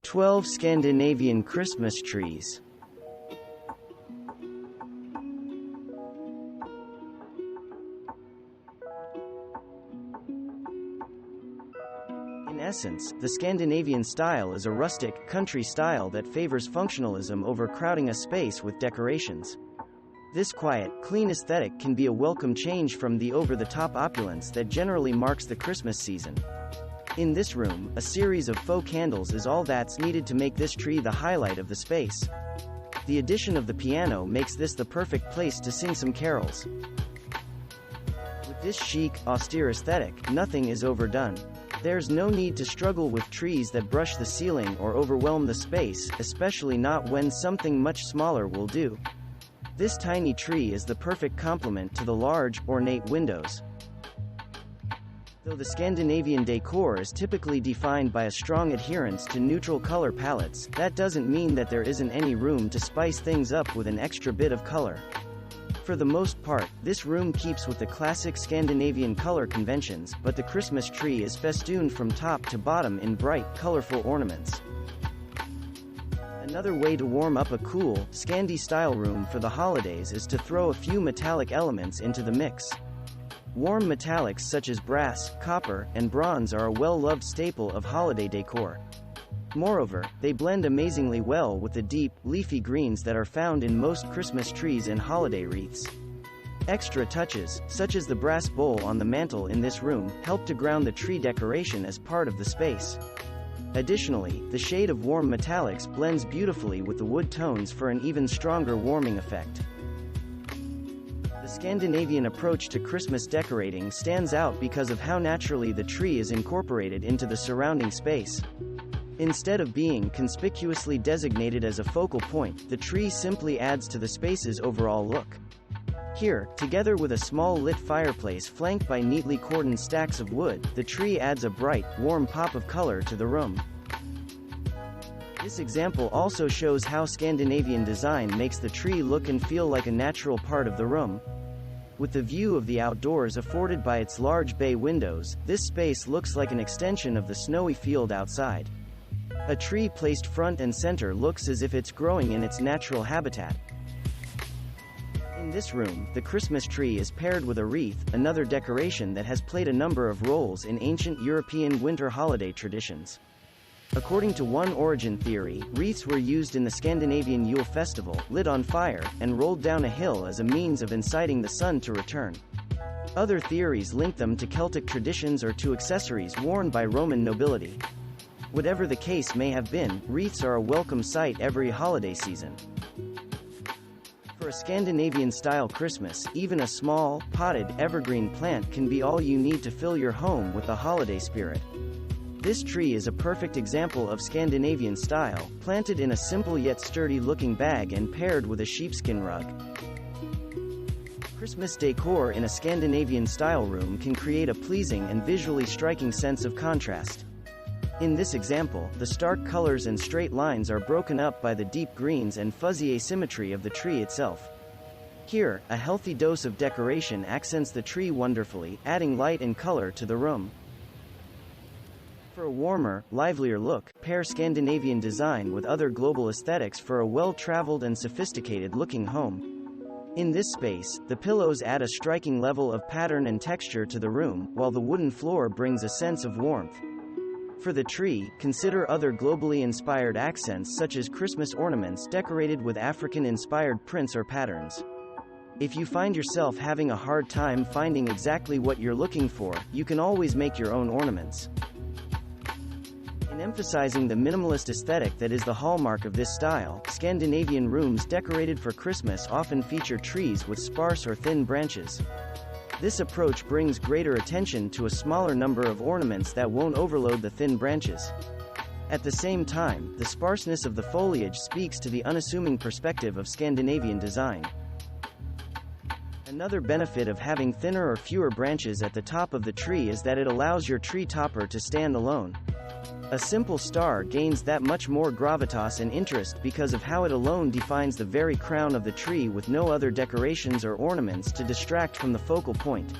12 Scandinavian Christmas trees. In essence, the Scandinavian style is a rustic, country style that favors functionalism over crowding a space with decorations. This quiet, clean aesthetic can be a welcome change from the over-the-top opulence that generally marks the Christmas season. In this room, a series of faux candles is all that's needed to make this tree the highlight of the space. The addition of the piano makes this the perfect place to sing some carols. With this chic, austere aesthetic, nothing is overdone. There's no need to struggle with trees that brush the ceiling or overwhelm the space, especially not when something much smaller will do. This tiny tree is the perfect complement to the large, ornate windows. Though the Scandinavian decor is typically defined by a strong adherence to neutral color palettes, that doesn't mean that there isn't any room to spice things up with an extra bit of color. For the most part, this room keeps with the classic Scandinavian color conventions, but the Christmas tree is festooned from top to bottom in bright, colorful ornaments. Another way to warm up a cool, Scandi-style room for the holidays is to throw a few metallic elements into the mix. Warm metallics such as brass, copper, and bronze are a well-loved staple of holiday decor. Moreover, they blend amazingly well with the deep, leafy greens that are found in most Christmas trees and holiday wreaths. Extra touches, such as the brass bowl on the mantel in this room, help to ground the tree decoration as part of the space. Additionally, the shade of warm metallics blends beautifully with the wood tones for an even stronger warming effect. The Scandinavian approach to Christmas decorating stands out because of how naturally the tree is incorporated into the surrounding space. Instead of being conspicuously designated as a focal point, the tree simply adds to the space's overall look. Here, together with a small lit fireplace flanked by neatly cordoned stacks of wood, the tree adds a bright, warm pop of color to the room. This example also shows how Scandinavian design makes the tree look and feel like a natural part of the room. With the view of the outdoors afforded by its large bay windows, this space looks like an extension of the snowy field outside. A tree placed front and center looks as if it's growing in its natural habitat. In this room, the Christmas tree is paired with a wreath, another decoration that has played a number of roles in ancient European winter holiday traditions. According to one origin theory, wreaths were used in the Scandinavian Yule festival, lit on fire, and rolled down a hill as a means of inciting the sun to return. Other theories link them to Celtic traditions or to accessories worn by Roman nobility. Whatever the case may have been, wreaths are a welcome sight every holiday season. For a Scandinavian-style Christmas, even a small, potted, evergreen plant can be all you need to fill your home with the holiday spirit. This tree is a perfect example of Scandinavian style, planted in a simple yet sturdy-looking bag and paired with a sheepskin rug. Christmas decor in a Scandinavian-style room can create a pleasing and visually striking sense of contrast. In this example, the stark colors and straight lines are broken up by the deep greens and fuzzy asymmetry of the tree itself. Here, a healthy dose of decoration accents the tree wonderfully, adding light and color to the room. For a warmer, livelier look, pair Scandinavian design with other global aesthetics for a well-traveled and sophisticated-looking home. In this space, the pillows add a striking level of pattern and texture to the room, while the wooden floor brings a sense of warmth. For the tree, consider other globally inspired accents such as Christmas ornaments decorated with African-inspired prints or patterns. If you find yourself having a hard time finding exactly what you're looking for, you can always make your own ornaments. In emphasizing the minimalist aesthetic that is the hallmark of this style, Scandinavian rooms decorated for Christmas often feature trees with sparse or thin branches. This approach brings greater attention to a smaller number of ornaments that won't overload the thin branches. At the same time, the sparseness of the foliage speaks to the unassuming perspective of Scandinavian design. Another benefit of having thinner or fewer branches at the top of the tree is that it allows your tree topper to stand alone. A simple star gains that much more gravitas and interest because of how it alone defines the very crown of the tree with no other decorations or ornaments to distract from the focal point.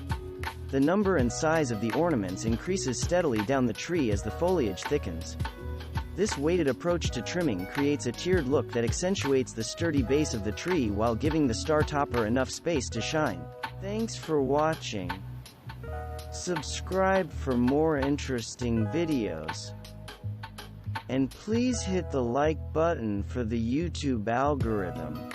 The number and size of the ornaments increases steadily down the tree as the foliage thickens. This weighted approach to trimming creates a tiered look that accentuates the sturdy base of the tree while giving the star topper enough space to shine. Thanks for watching. Subscribe for more interesting videos. And please hit the like button for the YouTube algorithm.